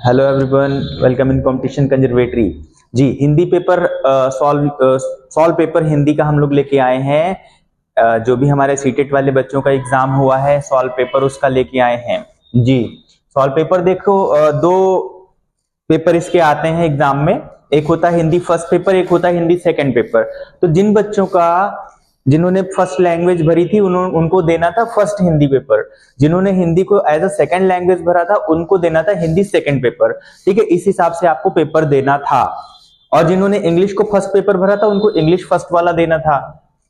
Hello everyone, welcome in competition conservatory. जी, Hindi paper solve paper Hindi का हम लोग लेके आए हैं। जो भी हमारे सीटेट वाले बच्चों का एग्जाम हुआ है सॉल्व पेपर उसका लेके आए हैं। जी, सॉल्व पेपर देखो, दो पेपर इसके आते हैं एग्जाम में। एक होता है हिंदी फर्स्ट पेपर, एक होता है हिंदी सेकंड पेपर। तो जिन बच्चों का जिन्होंने फर्स्ट लैंग्वेज भरी थी उनको देना था फर्स्ट हिंदी पेपर, जिन्होंने हिंदी को एज अ सेकंड लैंग्वेज भरा था उनको देना था हिंदी सेकंड पेपर। ठीक है, इस हिसाब से आपको पेपर देना था। और जिन्होंने इंग्लिश को फर्स्ट पेपर भरा था उनको इंग्लिश फर्स्ट वाला देना था।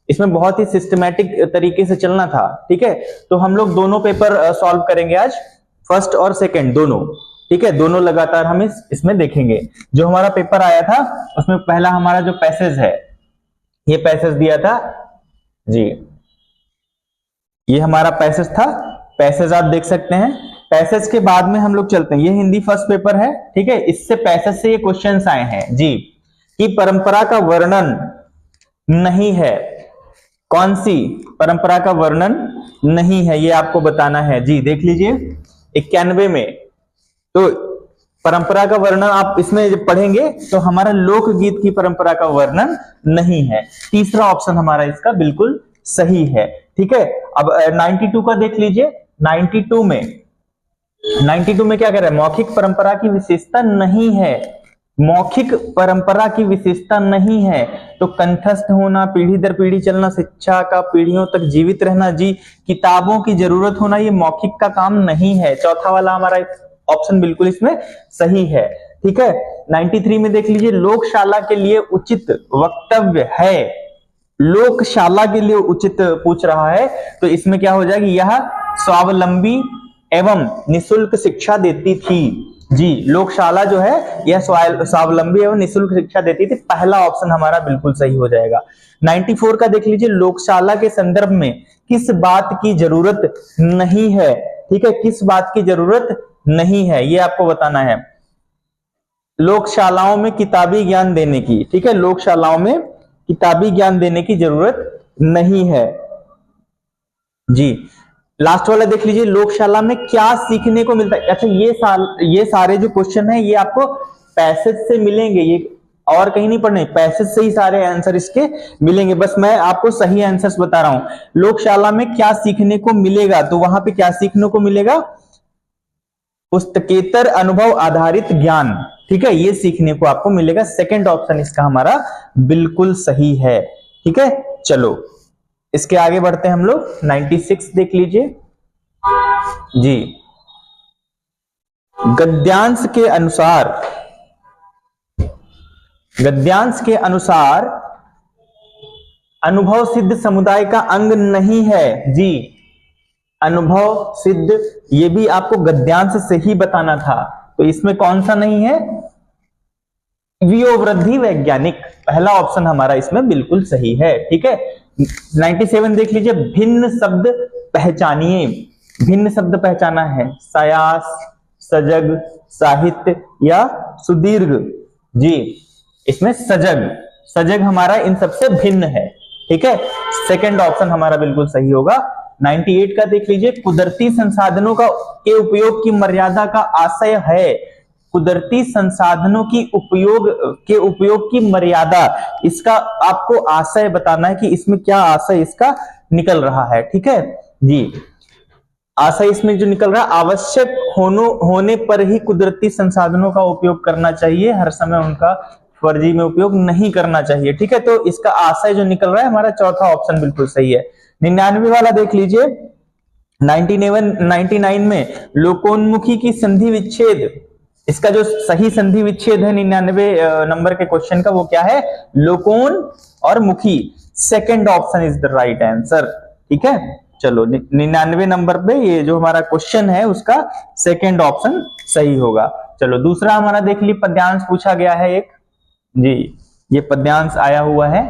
इसमें बहुत ही सिस्टमैटिक तरीके से चलना था। ठीक है, तो हम लोग दोनों पेपर सॉल्व करेंगे आज, फर्स्ट और सेकंड दोनों। ठीक है, दोनों लगातार हम इसमें देखेंगे। जो हमारा पेपर आया था उसमें पहला हमारा जो पैसेज है, ये पैसेज दिया था जी, ये हमारा पैसेज था। पैसेज आप देख सकते हैं। पैसेज के बाद में हम लोग चलते हैं, ये हिंदी फर्स्ट पेपर है। ठीक है, इससे पैसेज से ये क्वेश्चंस आए हैं जी, कि परंपरा का वर्णन नहीं है। कौन सी परंपरा का वर्णन नहीं है, ये आपको बताना है। जी देख लीजिए 91 में। तो परंपरा का वर्णन आप इसमें जब पढ़ेंगे तो हमारा लोकगीत की परंपरा का वर्णन नहीं है। तीसरा ऑप्शन हमारा इसका बिल्कुल सही है। ठीक है, अब 92 का देख लीजिए। 92 में क्या कह रहा है? मौखिक परंपरा की विशेषता नहीं है। मौखिक परंपरा की विशेषता नहीं है तो कंठस्थ होना, पीढ़ी दर पीढ़ी चलना, शिक्षा का पीढ़ियों तक जीवित रहना, जी किताबों की जरूरत होना, ये मौखिक का काम नहीं है। चौथा वाला हमारा ऑप्शन बिल्कुल इसमें सही है। ठीक है, 93 में देख लीजिए, लोकशाला के लिए उचित वक्तव्य है। लोकशाला के लिए उचित पूछ रहा है तो इसमें क्या हो जाएगी? यह स्वावलंबी एवं निशुल्क शिक्षा देती थी। जी, लोकशाला जो है यह स्वावलंबी एवं निशुल्क शिक्षा देती थी। पहला ऑप्शन हमारा बिल्कुल सही हो जाएगा। 94 का देख लीजिए, लोकशाला के संदर्भ में किस बात की जरूरत नहीं है। ठीक है, किस बात की जरूरत नहीं है ये आपको बताना है। लोकशालाओं में किताबी ज्ञान देने की, ठीक है, लोकशालाओं में किताबी ज्ञान देने की जरूरत नहीं है। जी, लास्ट वाला देख लीजिए, लोकशाला में क्या सीखने को मिलता है। अच्छा, ये सारे जो क्वेश्चन है ये आपको पैसेज से मिलेंगे, ये और कहीं नहीं पढ़ने, पैसेज से ही सारे आंसर इसके मिलेंगे। बस मैं आपको सही आंसर्स बता रहा हूं। लोकशाला में क्या सीखने को मिलेगा, तो वहां पे क्या सीखने को मिलेगा? पुस्तकेतर अनुभव आधारित ज्ञान। ठीक है, ये सीखने को आपको मिलेगा। सेकंड ऑप्शन इसका हमारा बिल्कुल सही है। ठीक है, चलो इसके आगे बढ़ते हैं हम लोग। 96 देख लीजिए जी, गद्यांश के अनुसार अनुभव सिद्ध समुदाय का अंग नहीं है। जी, अनुभव सिद्ध, ये भी आपको गद्यांश से ही बताना था। तो इसमें कौन सा नहीं है? वियोवृद्धि वैज्ञानिक, पहला ऑप्शन हमारा इसमें बिल्कुल सही है। ठीक है, 97 देख लीजिए, भिन्न शब्द पहचानिए। भिन्न शब्द पहचाना है, सायास, सजग, साहित्य या सुदीर्घ। जी, इसमें सजग हमारा इन सबसे भिन्न है। ठीक है, सेकंड ऑप्शन हमारा बिल्कुल सही होगा। 98 का देख लीजिए, कुदरती संसाधनों के उपयोग की मर्यादा का आशय है। कुदरती संसाधनों की उपयोग की मर्यादा, इसका आपको आशय बताना है कि इसमें क्या आशय इसका निकल रहा है। ठीक है जी, आशय इसमें जो निकल रहा है, आवश्यक होने पर ही कुदरती संसाधनों का उपयोग करना चाहिए, हर समय उनका फर्जी में उपयोग नहीं करना चाहिए। ठीक है, तो इसका आशय जो निकल रहा है हमारा चौथा ऑप्शन बिल्कुल सही है। 99 वाला देख लीजिए, 99 में लोकोन्मुखी की संधि विच्छेद, इसका जो सही संधि विच्छेद है 99 नंबर के क्वेश्चन का, वो क्या है? लोकोन और मुखी। Second option is the right answer. ठीक है, चलो 99 नंबर पे ये जो हमारा क्वेश्चन है उसका सेकंड ऑप्शन सही होगा। चलो दूसरा हमारा देख ली, पद्यांश पूछा गया है एक। जी, ये पद्यांश आया हुआ है,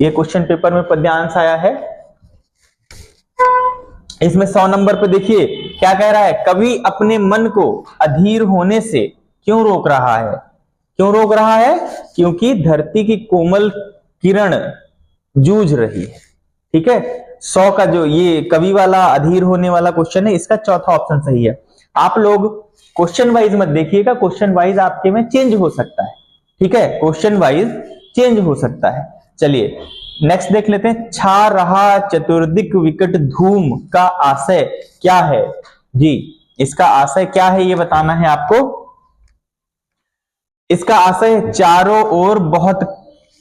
ये क्वेश्चन पेपर में पद्यांश आया है। इसमें 100 नंबर पे देखिए क्या कह रहा है? कवि अपने मन को अधीर होने से क्यों रोक रहा है? क्यों रोक रहा है? क्योंकि धरती की कोमल किरण जूझ रही है। ठीक है, 100 का जो ये कवि वाला अधीर होने वाला क्वेश्चन है, इसका चौथा ऑप्शन सही है। आप लोग क्वेश्चन वाइज मत देखिएगा, क्वेश्चन वाइज आपके में चेंज हो सकता है, ठीक है, क्वेश्चन वाइज चेंज हो सकता है। चलिए नेक्स्ट देख लेते हैं। छा रहा चतुर्दिक विकट धूम का आशय क्या है? जी इसका आशय क्या है ये बताना है आपको। इसका आशय चारों ओर बहुत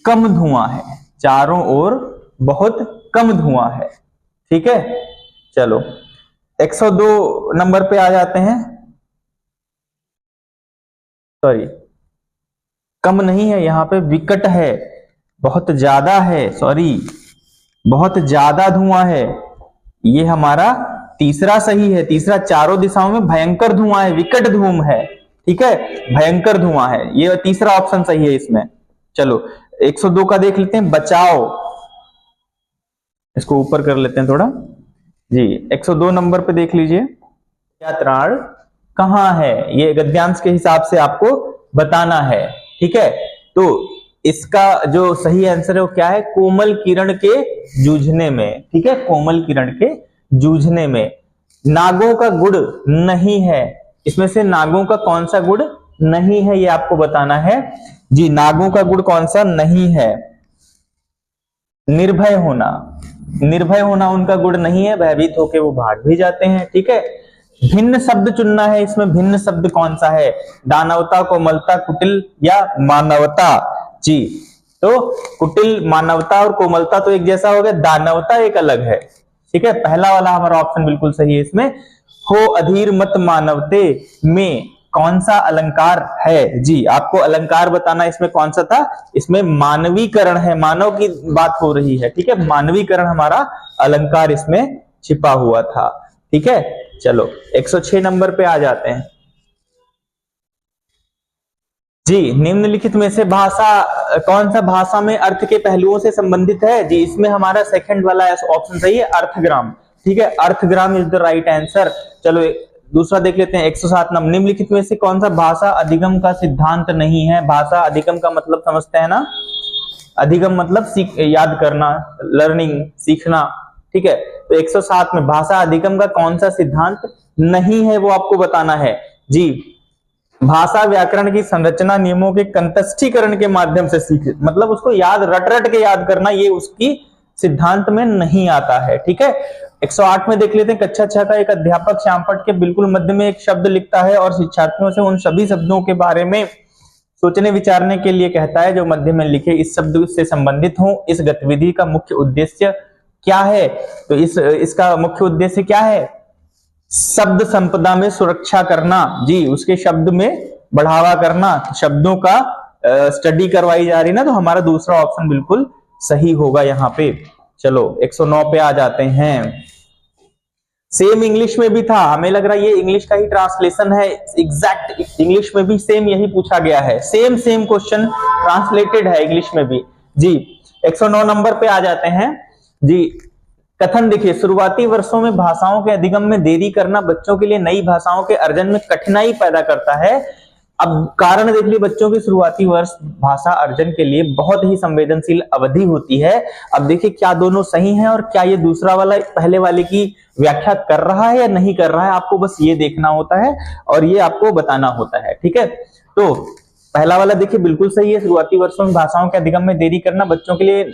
कम धुआं है, चारों ओर बहुत कम धुआं है, ठीक है। चलो 102 नंबर पे आ जाते हैं। सॉरी कम नहीं है, यहां पे विकट है, बहुत ज्यादा है, सॉरी बहुत ज्यादा धुआं है, ये हमारा तीसरा सही है। तीसरा चारों दिशाओं में भयंकर धुआं है, विकट धूम है, ठीक है, भयंकर धुआं है, ये तीसरा ऑप्शन सही है इसमें। चलो 102 का देख लेते हैं। बचाओ, इसको ऊपर कर लेते हैं थोड़ा जी। 102 नंबर पे देख लीजिए, क्या त्राण कहां है, ये गद्यांश के हिसाब से आपको बताना है, ठीक है। तो इसका जो सही आंसर है वो क्या है? कोमल किरण के जूझने में, ठीक है, कोमल किरण के जूझने में। नागों का गुड़ नहीं है, इसमें से नागों का कौन सा गुड़ नहीं है ये आपको बताना है जी। नागों का गुड़ कौन सा नहीं है? निर्भय होना, निर्भय होना उनका गुण नहीं है, भयभीत होकर वो भाग भी जाते हैं, ठीक है। भिन्न शब्द चुनना है, इसमें भिन्न शब्द कौन सा है? दानवता, कोमलता, कुटिल या मानवता? जी तो कुटिल, मानवता और कोमलता तो एक जैसा हो गया, दानवता एक अलग है, ठीक है। पहला वाला हमारा ऑप्शन बिल्कुल सही है इसमें। हो अधीर मत मानवते में कौन सा अलंकार है? जी आपको अलंकार बताना, इसमें कौन सा था? इसमें मानवीकरण है, मानव की बात हो रही है, ठीक है, मानवीकरण हमारा अलंकार इसमें छिपा हुआ था, ठीक है। चलो 106 नंबर पे आ जाते हैं जी। निम्नलिखित में से भाषा कौन सा भाषा में अर्थ के पहलुओं से संबंधित है? जी इसमें हमारा सेकंड वाला ऑप्शन सही है, अर्थग्राम, ठीक है, अर्थग्राम इज द राइट आंसर। चलो दूसरा देख लेते हैं 107 नंबर। निम्नलिखित में से कौन सा भाषा अधिगम का सिद्धांत नहीं है? भाषा अधिगम का मतलब समझते हैं ना, अधिगम मतलब याद करना, लर्निंग, सीखना, ठीक है। तो 107 में भाषा अधिगम का कौन सा सिद्धांत नहीं है वो आपको बताना है जी। भाषा व्याकरण की संरचना नियमों के कंतस्थीकरण के माध्यम से सीख, मतलब उसको याद रट रट के याद करना, ये उसकी सिद्धांत में नहीं आता है, ठीक है। 108 में देख लेते हैं। कक्षा 6 का एक अध्यापक श्यामपट्ट के बिल्कुल मध्य में एक शब्द लिखता है और शिक्षार्थियों से उन सभी शब्दों के बारे में सोचने विचारने के लिए कहता है जो मध्य में लिखे इस शब्द से संबंधित हो। इस गतिविधि का मुख्य उद्देश्य क्या है? तो इसका मुख्य उद्देश्य क्या है? शब्द संपदा में सुरक्षा करना जी, उसके शब्द में बढ़ावा करना, शब्दों का स्टडी करवाई जा रही ना, तो हमारा दूसरा ऑप्शन बिल्कुल सही होगा यहाँ पे। चलो 109 पे आ जाते हैं। सेम इंग्लिश में भी था, हमें लग रहा है ये इंग्लिश का ही ट्रांसलेशन है, एग्जैक्ट इंग्लिश में भी सेम यही पूछा गया है, सेम क्वेश्चन ट्रांसलेटेड है इंग्लिश में भी जी। 109 नंबर पे आ जाते हैं जी। कथन देखिए, शुरुआती वर्षों में भाषाओं के अधिगम में देरी करना बच्चों के लिए नई भाषाओं के अर्जन में कठिनाई पैदा करता है। अब कारण देख लीजिए, बच्चों के शुरुआती वर्ष भाषा अर्जन के लिए बहुत ही संवेदनशील अवधि होती है। अब देखिए क्या दोनों सही हैं और क्या ये दूसरा वाला पहले वाले की व्याख्या कर रहा है या नहीं कर रहा है, आपको बस ये देखना होता है और ये आपको बताना होता है, ठीक है। तो पहला वाला देखिए बिल्कुल सही है, शुरुआती वर्षों में भाषाओं के अधिगम में देरी करना बच्चों के लिए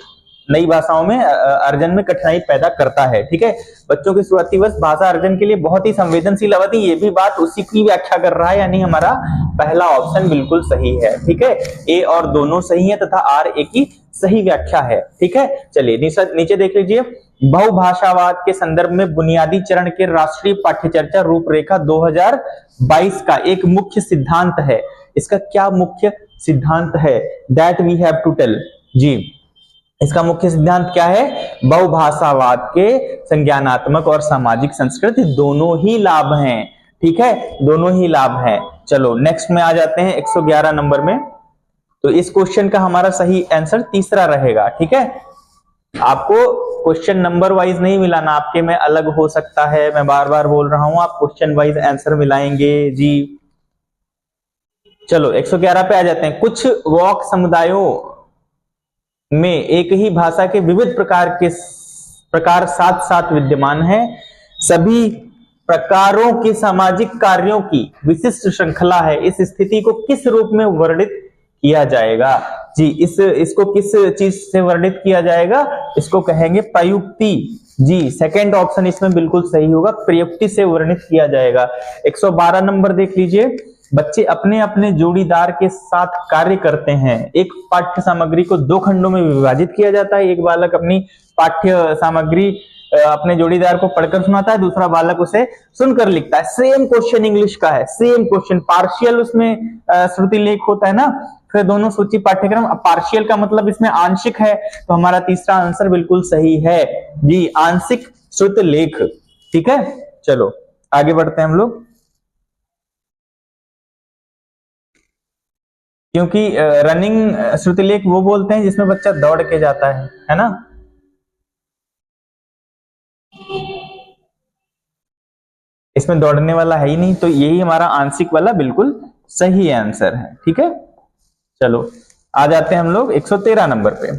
नई भाषाओं में अर्जन में कठिनाई पैदा करता है, ठीक है। बच्चों के शुरुआती वर्ष भाषा अर्जन के लिए बहुत ही संवेदनशील अवधि, ये भी बात उसी की व्याख्या कर रहा है, यानी हमारा पहला ऑप्शन बिल्कुल सही है, ठीक है। ए और दोनों सही है तथा आर ए की सही व्याख्या है, ठीक है। चलिए नीचे देख लीजिए। बहुभाषावाद के संदर्भ में बुनियादी चरण के राष्ट्रीय पाठ्यचर्या रूपरेखा 2022 का एक मुख्य सिद्धांत है। इसका क्या मुख्य सिद्धांत है? That we have to tell जी। इसका मुख्य सिद्धांत क्या है? बहुभाषावाद के संज्ञानात्मक और सामाजिक संस्कृति दोनों ही लाभ हैं, ठीक है, दोनों ही लाभ हैं। चलो नेक्स्ट में आ जाते हैं 111 नंबर में। तो इस क्वेश्चन का हमारा सही आंसर तीसरा रहेगा, ठीक है। आपको क्वेश्चन नंबर वाइज नहीं मिलाना, आपके में अलग हो सकता है, मैं बार बार बोल रहा हूं, आप क्वेश्चन वाइज आंसर मिलाएंगे जी। चलो 111 पे आ जाते हैं। कुछ वॉक समुदायों में एक ही भाषा के विविध प्रकार साथ साथ विद्यमान है। सभी प्रकारों के सामाजिक कार्यों की विशिष्ट श्रृंखला है, इस स्थिति को किस रूप में वर्णित किया जाएगा? जी इसको किस चीज से वर्णित किया जाएगा? इसको कहेंगे प्रयुक्ति। जी सेकंड ऑप्शन इसमें बिल्कुल सही होगा, प्रयुक्ति से वर्णित किया जाएगा। 112 नंबर देख लीजिए, बच्चे अपने अपने जोड़ीदार के साथ कार्य करते हैं। एक पाठ्य सामग्री को 2 खंडों में विभाजित किया जाता है। एक बालक अपनी पाठ्य सामग्री अपने जोड़ीदार को पढ़कर सुनाता है, दूसरा बालक उसे सुनकर लिखता है। सेम क्वेश्चन इंग्लिश का है, सेम क्वेश्चन, पार्शियल उसमें श्रुति लेख होता है ना, फिर दोनों सूची पाठ्यक्रम। अब पार्शियल का मतलब इसमें आंशिक है, तो हमारा तीसरा आंसर बिल्कुल सही है जी, आंशिक श्रुत लेख। ठीक है, चलो आगे बढ़ते हैं हम लोग, क्योंकि रनिंग श्रुतिलेख वो बोलते हैं जिसमें बच्चा दौड़ के जाता है ना। इसमें दौड़ने वाला है ही नहीं, तो यही हमारा आंशिक वाला बिल्कुल सही आंसर है। ठीक है, चलो आ जाते हैं हम लोग 113 नंबर पे।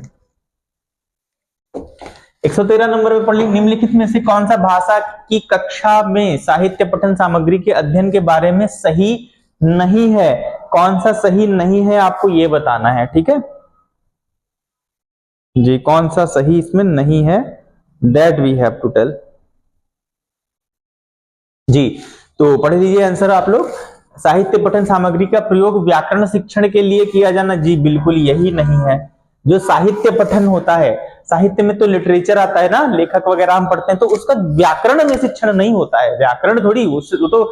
113 नंबर पे पढ़ ली, निम्नलिखित में से कौन सा भाषा की कक्षा में साहित्य पठन सामग्री के अध्ययन के बारे में सही नहीं है? कौन सा सही नहीं है आपको ये बताना है। ठीक है जी, कौन सा सही इसमें नहीं है, that we have to tell. जी तो पढ़ लीजिए आंसर आप लोग। साहित्य पठन सामग्री का प्रयोग व्याकरण शिक्षण के लिए किया जाना, जी बिल्कुल यही नहीं है। जो साहित्य पठन होता है, साहित्य में तो लिटरेचर आता है ना, लेखक वगैरह हम पढ़ते हैं, तो उसका व्याकरण में शिक्षण नहीं होता है। व्याकरण थोड़ी, वो तो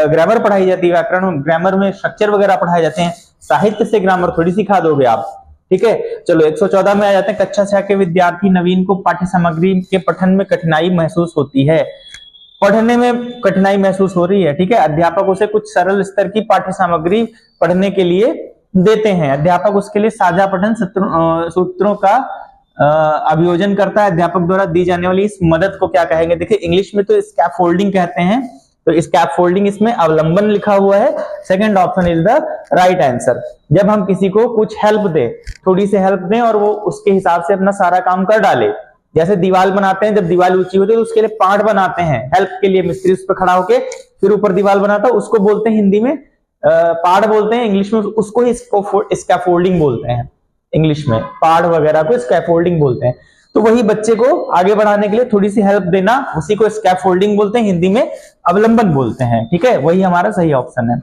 ग्रामर पढ़ाई जाती है, व्याकरण ग्रामर में स्ट्रक्चर वगैरह पढ़ाए जाते हैं। साहित्य से ग्रामर थोड़ी सिखा दोगे आप। ठीक है, चलो 114 में आ जाते हैं। कक्षा 6 के विद्यार्थी नवीन को पाठ्य सामग्री के पठन में कठिनाई महसूस होती है। पढ़ने में कठिनाई महसूस हो रही है, ठीक है, अध्यापक उसे कुछ सरल स्तर की पाठ्य सामग्री पढ़ने के लिए देते हैं। अध्यापक उसके लिए साझा पठन सूत्रों का अभियोजन करता है। अध्यापक द्वारा दी जाने वाली इस मदद को क्या कहेंगे? देखिए इंग्लिश में तो स्कैफोल्डिंग कहते हैं, तो स्कैफोल्डिंग इसमें अवलंबन लिखा हुआ है। Second option is the right answer. जब हम किसी को कुछ हेल्प दें, थोड़ी सी हेल्प दें और वो उसके हिसाब से अपना सारा काम कर डाले। जैसे दीवार बनाते हैं, जब दीवार ऊंची होती है तो उसके लिए पार्ट बनाते हैं हेल्प के लिए, मिस्त्री उस पर खड़ा होके फिर ऊपर दीवार बनाता है, उसको बोलते हैं हिंदी में पार्ट बोलते हैं, इंग्लिश में उसको ही स्कैफोल्डिंग बोलते हैं। इंग्लिश में पार्ट वगैरह को स्कैफोल्डिंग बोलते हैं। तो वही बच्चे को आगे बढ़ाने के लिए थोड़ी सी हेल्प देना, उसी को स्कैफोल्डिंग बोलते हैं, हिंदी में अवलंबन बोलते हैं। ठीक है, वही हमारा सही ऑप्शन है।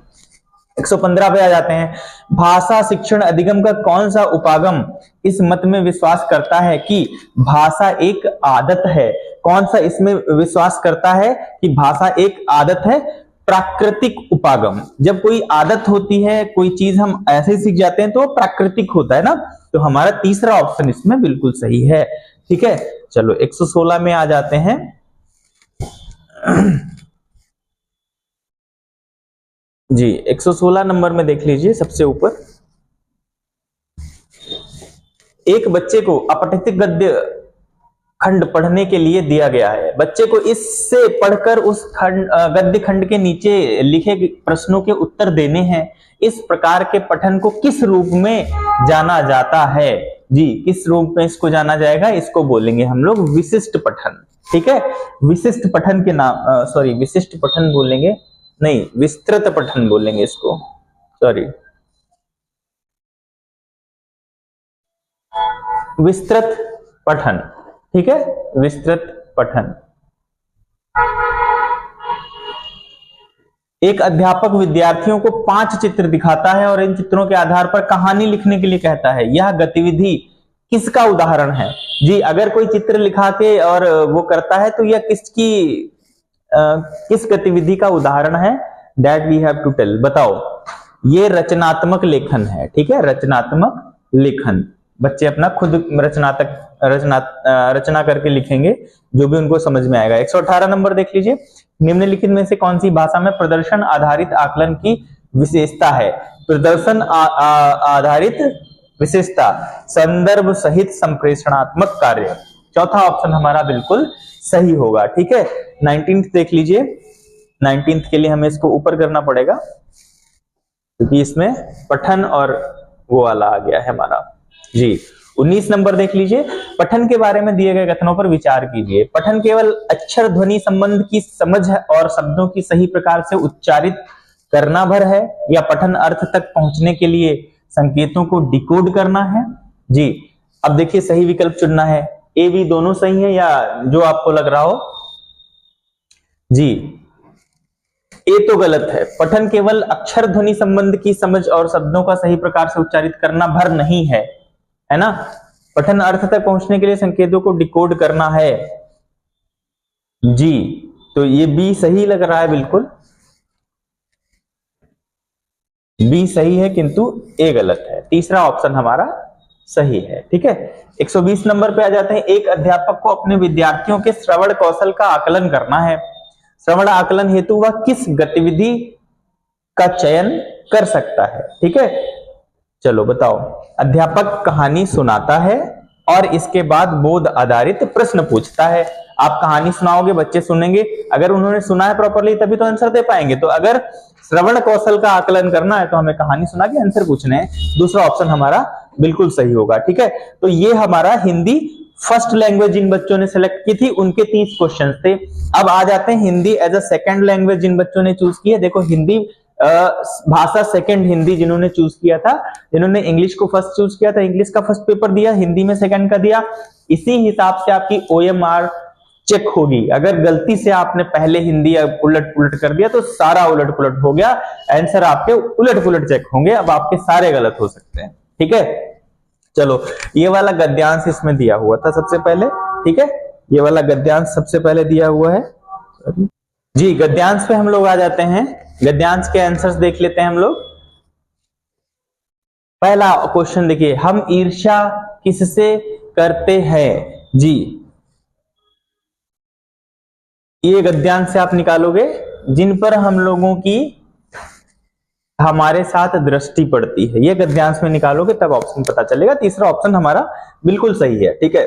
115 पे आ जाते हैं। भाषा शिक्षण अधिगम का कौन सा उपागम इस मत में विश्वास करता है कि भाषा एक आदत है? कौन सा इसमें विश्वास करता है कि भाषा एक आदत है? प्राकृतिक उपागम। जब कोई आदत होती है, कोई चीज हम ऐसे ही सीख जाते हैं तो प्राकृतिक होता है ना, तो हमारा तीसरा ऑप्शन इसमें बिल्कुल सही है। ठीक है, चलो 116 में आ जाते हैं। जी 116 नंबर में देख लीजिए सबसे ऊपर, एक बच्चे को अपठित गद्य खंड पढ़ने के लिए दिया गया है। बच्चे को इससे पढ़कर उस खंड गद्य खंड के नीचे लिखे प्रश्नों के उत्तर देने हैं। इस प्रकार के पठन को किस रूप में जाना जाता है? जी किस रूप में इसको जाना जाएगा? इसको बोलेंगे हम लोग विशिष्ट पठन। ठीक है, विशिष्ट पठन के नाम विशिष्ट पठन बोलेंगे नहीं, विस्तृत पठन बोलेंगे इसको, विस्तृत पठन। ठीक है, विस्तृत पठन। एक अध्यापक विद्यार्थियों को 5 चित्र दिखाता है और इन चित्रों के आधार पर कहानी लिखने के लिए कहता है। यह गतिविधि किसका उदाहरण है? जी अगर कोई चित्र लिखा के और वो करता है तो यह किस गतिविधि का उदाहरण है? That we have to tell. बताओ, ये रचनात्मक लेखन है। ठीक है, रचनात्मक लेखन। बच्चे अपना खुद रचना करके लिखेंगे, जो भी उनको समझ में आएगा। 118 नंबर देख लीजिए। निम्नलिखित में से कौन सी भाषा में प्रदर्शन आधारित आकलन की विशेषता है? प्रदर्शन आधारित विशेषता, संदर्भ सहित संप्रेषणात्मक कार्य। चौथा ऑप्शन हमारा बिल्कुल सही होगा। ठीक है, 19th देख लीजिए। 19th के लिए हमें इसको ऊपर करना पड़ेगा क्योंकि इसमें पठन और वो वाला आ गया है हमारा। जी 19 नंबर देख लीजिए, पठन के बारे में दिए गए कथनों पर विचार कीजिए। पठन केवल अक्षर ध्वनि संबंध की समझ और शब्दों की सही प्रकार से उच्चारित करना भर है, या पठन अर्थ तक पहुंचने के लिए संकेतों को डिकोड करना है? जी, अब देखिए सही विकल्प चुनना है। ए बी दोनों सही है या जो आपको लग रहा हो? जी, ए तो गलत है। पठन केवल अक्षर ध्वनि संबंध की समझ और शब्दों का सही प्रकार से उच्चारित करना भर नहीं है, है ना? पठन अर्थ तक पहुंचने के लिए संकेतों को डिकोड करना है। जी, तो ये बी सही लग रहा है, बिल्कुल बी सही है, किंतु ए गलत है। तीसरा ऑप्शन हमारा सही है। ठीक है, 120 नंबर पे आ जाते हैं। एक अध्यापक को अपने विद्यार्थियों के श्रवण कौशल का आकलन करना है। श्रवण आकलन हेतु वह किस गतिविधि का चयन कर सकता है? ठीक है, चलो बताओ। अध्यापक कहानी सुनाता है और इसके बाद बोध आधारित प्रश्न पूछता है। आप कहानी सुनाओगे, बच्चे सुनेंगे, अगर उन्होंने सुना है प्रॉपरली तभी तो आंसर दे पाएंगे। तो अगर श्रवण कौशल का आकलन करना है तो हमें कहानी सुना के आंसर पूछने हैं। दूसरा ऑप्शन हमारा बिल्कुल सही होगा। ठीक है, तो ये हमारा हिंदी फर्स्ट लैंग्वेज जिन बच्चों ने सेलेक्ट की थी उनके 30 क्वेश्चन थे। अब आ जाते हैं Hindi as a second language जिन बच्चों ने चूज की है। देखो, हिंदी भाषा सेकंड हिंदी जिन्होंने चूज किया था, जिन्होंने इंग्लिश को फर्स्ट चूज किया था, इंग्लिश का फर्स्ट पेपर दिया, हिंदी में सेकंड का दिया, इसी हिसाब से आपकी OMR चेक होगी। अगर गलती से आपने पहले हिंदी उलट पुलट कर दिया तो सारा उलट पुलट हो गया, आंसर आपके उलट पुलट चेक होंगे। अब आपके सारे गलत हो सकते हैं। ठीक है, चलो ये वाला गद्यांश इसमें दिया हुआ था सबसे पहले। ठीक है, ये वाला गद्यांश सबसे पहले दिया हुआ है। जी, गद्यांश पे हम लोग आ जाते हैं। गद्यांश के आंसर्स देख लेते हैं हम लोग। पहला क्वेश्चन देखिए, हम ईर्ष्या किससे करते हैं? जी, ये गद्यांश से आप निकालोगे जिन पर हम लोगों की हमारे साथ दृष्टि पड़ती है। ये गद्यांश में निकालोगे तब ऑप्शन पता चलेगा। तीसरा ऑप्शन हमारा बिल्कुल सही है। ठीक है,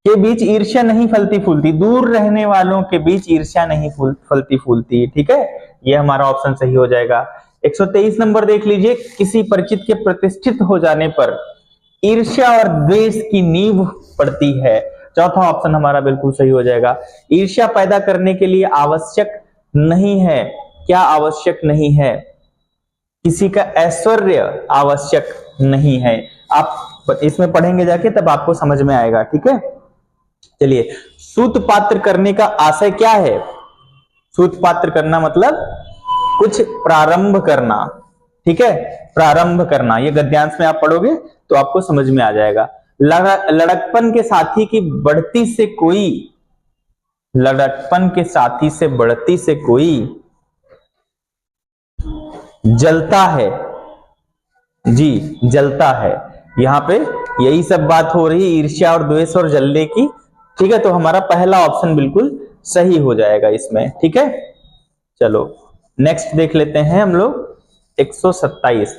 के बीच ईर्ष्या नहीं फलती फूलती, दूर रहने वालों के बीच ईर्ष्या नहीं फलती फूलती। ठीक है, ये हमारा ऑप्शन सही हो जाएगा। 123 नंबर देख लीजिए, किसी परिचित के प्रतिष्ठित हो जाने पर ईर्ष्या और द्वेष की नींव पड़ती है। चौथा ऑप्शन हमारा बिल्कुल सही हो जाएगा। ईर्ष्या पैदा करने के लिए आवश्यक नहीं है, क्या आवश्यक नहीं है? किसी का ऐश्वर्य आवश्यक नहीं है। आप इसमें पढ़ेंगे जाके तब आपको समझ में आएगा। ठीक है, चलिए, सूत पात्र करने का आशय क्या है? सूत पात्र करना मतलब कुछ प्रारंभ करना। ठीक है, प्रारंभ करना, ये गद्यांश में आप पढ़ोगे तो आपको समझ में आ जाएगा। लड़कपन के साथी की बढ़ती से कोई, लड़कपन के साथी से बढ़ती से कोई जलता है। जी, जलता है। यहां पे यही सब बात हो रही है, ईर्ष्या और द्वेष और जलने की। ठीक है, तो हमारा पहला ऑप्शन बिल्कुल सही हो जाएगा इसमें। ठीक है, चलो नेक्स्ट देख लेते हैं हम लोग। 127,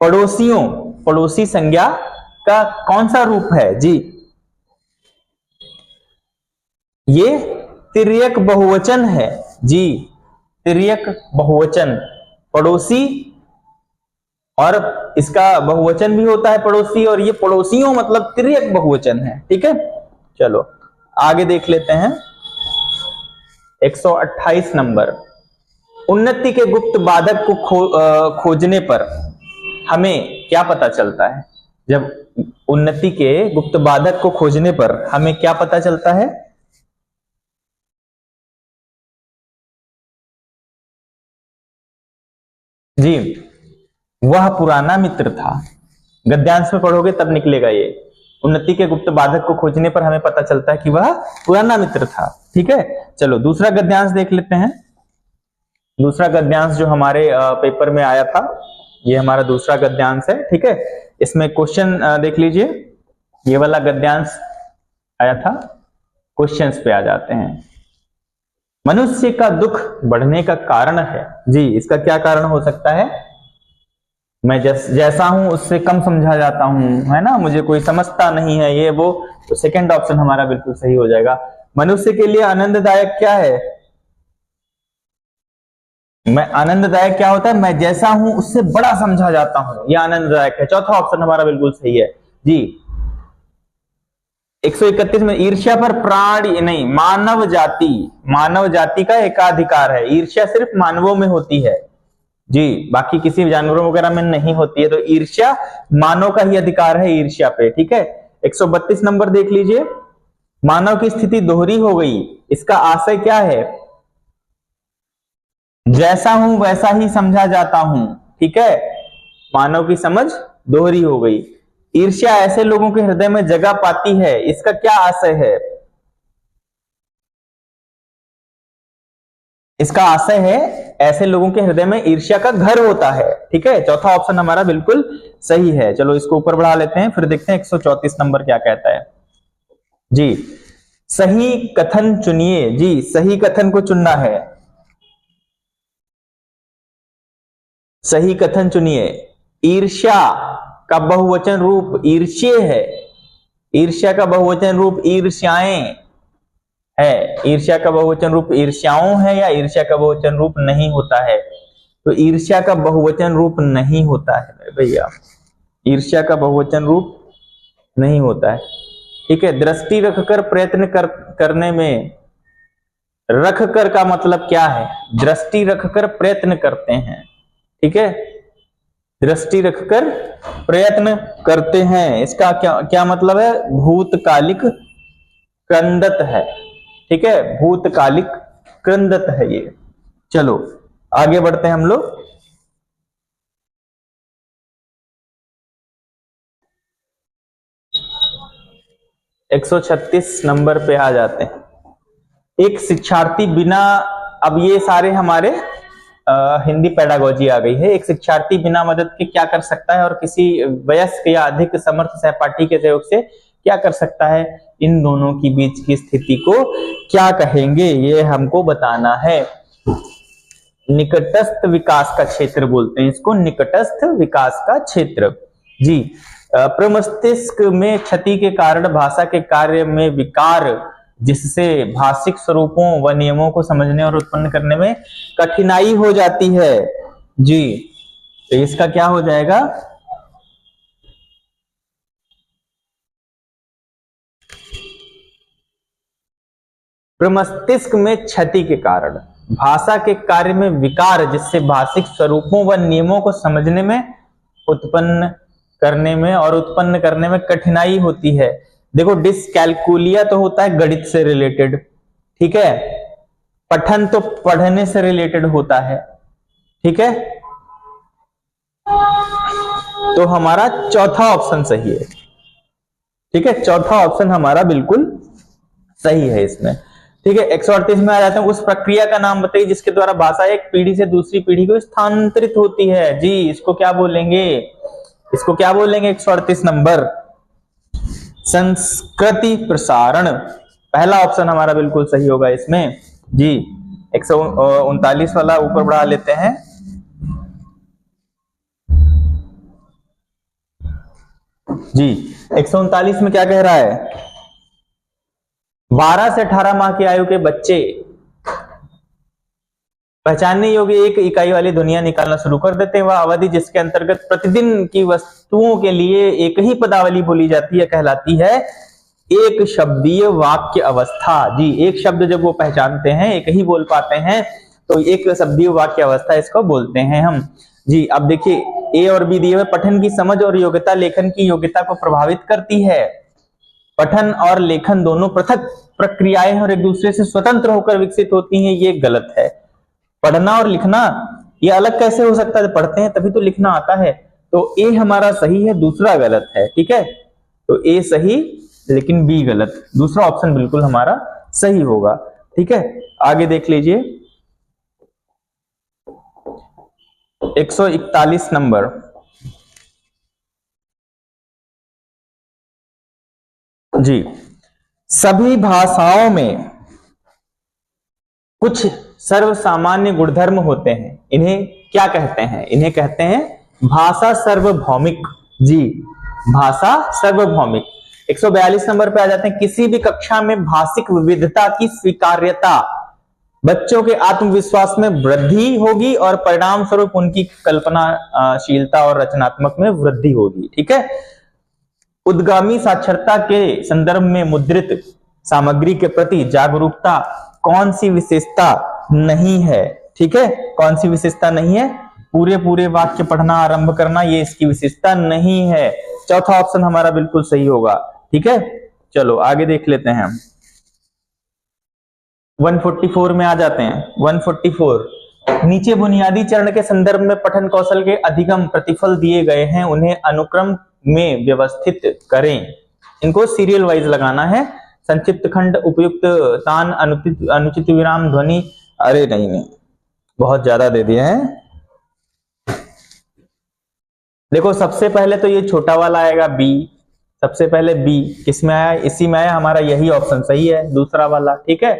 पड़ोसियों, पड़ोसी संज्ञा का कौन सा रूप है? जी, ये तिर्यक बहुवचन है। जी, तिर्यक बहुवचन, पड़ोसी, और इसका बहुवचन भी होता है पड़ोसी, और ये पड़ोसियों मतलब तिर्यक बहुवचन है। ठीक है, चलो आगे देख लेते हैं। 128 नंबर, उन्नति के गुप्त बाधक को खोजने पर हमें क्या पता चलता है? जब उन्नति के गुप्त बाधक को खोजने पर हमें क्या पता चलता है? जी, वह पुराना मित्र था। गद्यांश में पढ़ोगे तब निकलेगा ये। उन्नति के गुप्त बाधक को खोजने पर हमें पता चलता है कि वह पुराना मित्र था। ठीक है, चलो दूसरा गद्यांश देख लेते हैं। दूसरा गद्यांश जो हमारे पेपर में आया था, ये हमारा दूसरा गद्यांश है। ठीक है, इसमें क्वेश्चन देख लीजिए, ये वाला गद्यांश आया था। क्वेश्चंस पे आ जाते हैं। मनुष्य का दुख बढ़ने का कारण है। जी, इसका क्या कारण हो सकता है? मैं जैसा हूं उससे कम समझा जाता हूं, है ना, मुझे कोई समझता नहीं है, ये वो। तो सेकंड ऑप्शन हमारा बिल्कुल सही हो जाएगा। मनुष्य के लिए आनंददायक क्या है? मैं आनंददायक क्या होता है? मैं जैसा हूं उससे बड़ा समझा जाता हूं, यह आनंददायक है। चौथा ऑप्शन हमारा बिल्कुल सही है। जी 131 में ईर्ष्या पर प्राणी नहीं, मानव जाति का एकाधिकार है। ईर्ष्या सिर्फ मानवों में होती है जी, बाकी किसी जानवरों वगैरह में नहीं होती है। तो ईर्ष्या मानव का ही अधिकार है ईर्ष्या पे, ठीक है। 132 नंबर देख लीजिए, मानव की स्थिति दोहरी हो गई, इसका आशय क्या है? जैसा हूं वैसा ही समझा जाता हूं, ठीक है। मानव की समझ दोहरी हो गई। ईर्ष्या ऐसे लोगों के हृदय में जगह पाती है, इसका क्या आशय है? इसका आशय है ऐसे लोगों के हृदय में ईर्ष्या का घर होता है, ठीक है। चौथा ऑप्शन हमारा बिल्कुल सही है। चलो इसको ऊपर बढ़ा लेते हैं, फिर देखते हैं 134 नंबर क्या कहता है जी। सही कथन चुनिए, जी सही कथन को चुनना है। सही कथन चुनिए। ईर्ष्या का बहुवचन रूप ईर्ष्ये है, ईर्ष्या का बहुवचन रूप ईर्ष्याएं है। ईर्ष्या का बहुवचन रूप ईर्ष्याओं है या ईर्ष्या का बहुवचन रूप नहीं होता है? तो ईर्ष्या का बहुवचन रूप नहीं होता है मेरे भैया, ईर्ष्या का बहुवचन रूप नहीं होता है, ठीक है। दृष्टि रखकर प्रयत्न करने में, रखकर का मतलब क्या है? दृष्टि रखकर प्रयत्न करते हैं, ठीक है। दृष्टि रखकर प्रयत्न करते हैं, इसका क्या मतलब है? भूतकालिक क्रंदत है, ठीक है। भूतकालिक क्रंदत है ये। चलो आगे बढ़ते हैं हम लोग। एक 136 नंबर पे आ जाते हैं। एक शिक्षार्थी बिना, अब ये सारे हमारे हिंदी पेडागोजी आ गई है। एक शिक्षार्थी बिना मदद के क्या कर सकता है और किसी वयस्क या अधिक समर्थ सहपाठी के सहयोग से क्या कर सकता है? इन दोनों के बीच की स्थिति को क्या कहेंगे, ये हमको बताना है। निकटस्थ विकास का क्षेत्र बोलते हैं इसको, निकटस्थ विकास का क्षेत्र जी। प्रमस्तिष्क में क्षति के कारण भाषा के कार्य में विकार, जिससे भाषिक स्वरूपों व नियमों को समझने और उत्पन्न करने में कठिनाई हो जाती है जी। तो इसका क्या हो जाएगा? प्रमस्तिष्क में क्षति के कारण भाषा के कार्य में विकार, जिससे भाषिक स्वरूपों व नियमों को समझने में, उत्पन्न करने में और उत्पन्न करने में कठिनाई होती है। देखो डिसकैलकुलिया तो होता है गणित से रिलेटेड, ठीक है। पठन तो पढ़ने से रिलेटेड होता है, ठीक है। तो हमारा चौथा ऑप्शन सही है, ठीक है। चौथा ऑप्शन हमारा बिल्कुल सही है इसमें, ठीक है। 138 में आ जाते हैं। उस प्रक्रिया का नाम बताइए जिसके द्वारा भाषा एक पीढ़ी से दूसरी पीढ़ी को स्थानांतरित होती है जी। इसको क्या बोलेंगे? इसको क्या बोलेंगे? 138 नंबर संस्कृति प्रसारण, पहला ऑप्शन हमारा बिल्कुल सही होगा इसमें जी। 139 वाला ऊपर बढ़ा लेते हैं जी। 139 में क्या कह रहा है? 12 से 18 माह की आयु के बच्चे पहचानने योग्य एक इकाई वाली दुनिया निकालना शुरू कर देते हैं। वह अवधि जिसके अंतर्गत प्रतिदिन की वस्तुओं के लिए एक ही पदावली बोली जाती है कहलाती है एक शब्दीय वाक्य अवस्था जी। एक शब्द जब वो पहचानते हैं, एक ही बोल पाते हैं, तो एक शब्दीय वाक्य अवस्था इसको बोलते हैं हम जी। अब देखिए ए और बी दिए हुए, पठन की समझ और योग्यता लेखन की योग्यता को प्रभावित करती है। पठन और लेखन दोनों पृथक प्रक्रियाएं और एक दूसरे से स्वतंत्र होकर विकसित होती हैं, ये गलत है। पढ़ना और लिखना ये अलग कैसे हो सकता है? पढ़ते हैं तभी तो लिखना आता है। तो ए हमारा सही है, दूसरा गलत है, ठीक है। तो ए सही लेकिन बी गलत, दूसरा ऑप्शन बिल्कुल हमारा सही होगा, ठीक है। आगे देख लीजिए 141 नंबर जी। सभी भाषाओं में कुछ सर्वसामान्य गुणधर्म होते हैं, इन्हें क्या कहते हैं? इन्हें कहते हैं भाषा सार्वभौमिक जी। भाषा सार्वभौमिक। 142 नंबर पे आ जाते हैं। किसी भी कक्षा में भाषिक विविधता की स्वीकार्यता, बच्चों के आत्मविश्वास में वृद्धि होगी और परिणाम स्वरूप उनकी कल्पनाशीलता और रचनात्मक में वृद्धि होगी, ठीक है। उद्गामी साक्षरता के संदर्भ में मुद्रित सामग्री के प्रति जागरूकता कौन सी विशेषता नहीं है? ठीक है, कौन सी विशेषता नहीं है? पूरे पूरे वाक्य पढ़ना आरंभ करना, ये इसकी विशेषता नहीं है। चौथा ऑप्शन हमारा बिल्कुल सही होगा। ठीक है, चलो आगे देख लेते हैं हम। 144 में आ जाते हैं। 144, नीचे बुनियादी चरण के संदर्भ में पठन कौशल के अधिगम प्रतिफल दिए गए हैं, उन्हें अनुक्रम में व्यवस्थित करें। इनको सीरियल वाइज लगाना है। संक्षिप्त खंड, उपयुक्त तान, अनुचित विराम, ध्वनि। अरे नहीं, बहुत ज्यादा दे दिए हैं। देखो सबसे पहले तो ये छोटा वाला आएगा बी। सबसे पहले बी किसमें आया? इसी में आया, हमारा यही ऑप्शन सही है, दूसरा वाला। ठीक है,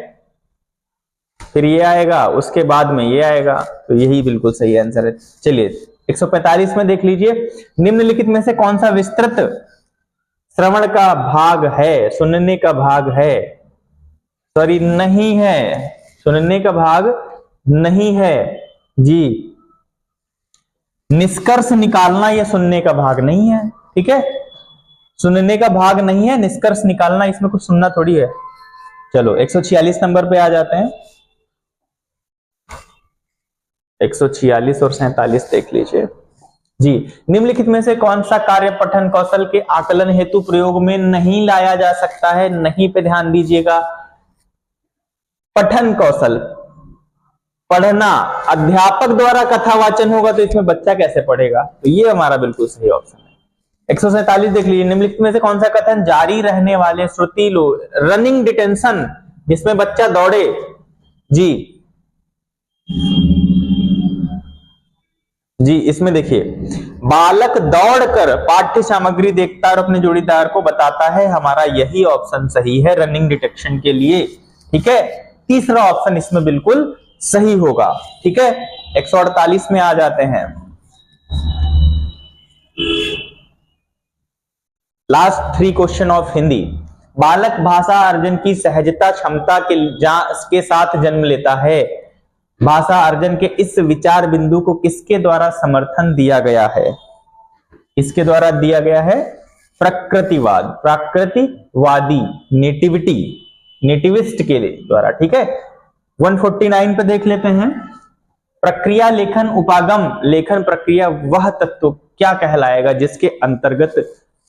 फिर ये आएगा, उसके बाद में ये आएगा, तो यही बिल्कुल सही आंसर है। चलिए 145 में देख लीजिए, निम्नलिखित में से कौन सा विस्तृत श्रवण का भाग है? सुनने का भाग है, सॉरी नहीं है, सुनने का भाग नहीं है जी। निष्कर्ष निकालना ये सुनने का भाग नहीं है। ठीक है, सुनने का भाग नहीं है, निष्कर्ष निकालना, इसमें कुछ सुनना थोड़ी है। चलो 146 नंबर पे आ जाते हैं। 146 और 47 देख लीजिए जी। निम्नलिखित में से कौन सा कार्य पठन कौशल के आकलन हेतु प्रयोग में नहीं लाया जा सकता है? नहीं पे ध्यान दीजिएगा। पठन कौशल, पढ़ना, अध्यापक द्वारा कथावाचन होगा तो इसमें बच्चा कैसे पढ़ेगा? तो ये हमारा बिल्कुल सही ऑप्शन है। 147 देख लीजिए, निम्नलिखित में से कौन सा कथन जारी रहने वाले श्रुति लो, रनिंग डिटेंशन, जिसमें बच्चा दौड़े जी जी। इसमें देखिए, बालक दौड़कर पाठ्य सामग्री देखता और अपने जोड़ीदार को बताता है, हमारा यही ऑप्शन सही है रनिंग डिटेक्शन के लिए। ठीक है, तीसरा ऑप्शन इसमें बिल्कुल सही होगा। ठीक है, 148 में आ जाते हैं। Last 3 question of Hindi. बालक भाषा अर्जन की सहजता क्षमता के साथ जन्म लेता है। भाषा अर्जन के इस विचार बिंदु को किसके द्वारा समर्थन दिया गया है? किसके द्वारा दिया गया है? प्रकृतिवाद, प्राकृतिकवादी, नेटिविस्ट के द्वारा। ठीक है, 149 पे देख लेते हैं। प्रक्रिया लेखन, उपागम लेखन प्रक्रिया वह तत्व क्या कहलाएगा जिसके अंतर्गत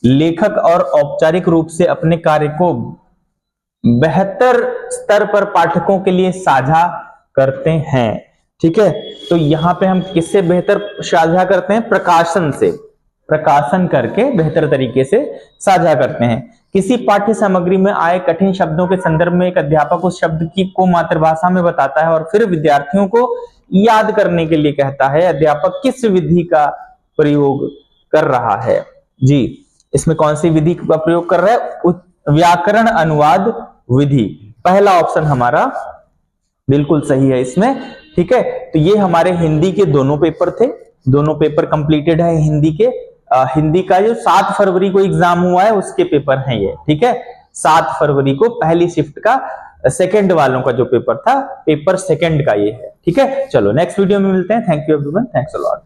लेखक और औपचारिक रूप से अपने कार्य को बेहतर स्तर पर पाठकों के लिए साझा करते हैं? ठीक है, तो यहां पे हम किससे बेहतर साझा करते हैं? प्रकाशन से, प्रकाशन करके बेहतर तरीके से साझा करते हैं। किसी पाठ्य सामग्री में आए कठिन शब्दों के संदर्भ में एक अध्यापक उस शब्द को मातृभाषा में बताता है और फिर विद्यार्थियों को याद करने के लिए कहता है। अध्यापक किस विधि का प्रयोग कर रहा है? जी, इसमें कौन सी विधि का प्रयोग कर रहा है? व्याकरण अनुवाद विधि। पहला ऑप्शन हमारा बिल्कुल सही है इसमें। ठीक है, तो ये हमारे हिंदी के दोनों पेपर थे, दोनों पेपर कंप्लीटेड है हिंदी के। हिंदी का जो 7 फरवरी को एग्जाम हुआ है उसके पेपर हैं ये। ठीक है, 7 फरवरी को पहली शिफ्ट का सेकंड वालों का जो पेपर था, पेपर सेकंड का ये है। ठीक है, चलो नेक्स्ट वीडियो में मिलते हैं। Thank you everyone, thanks a lot.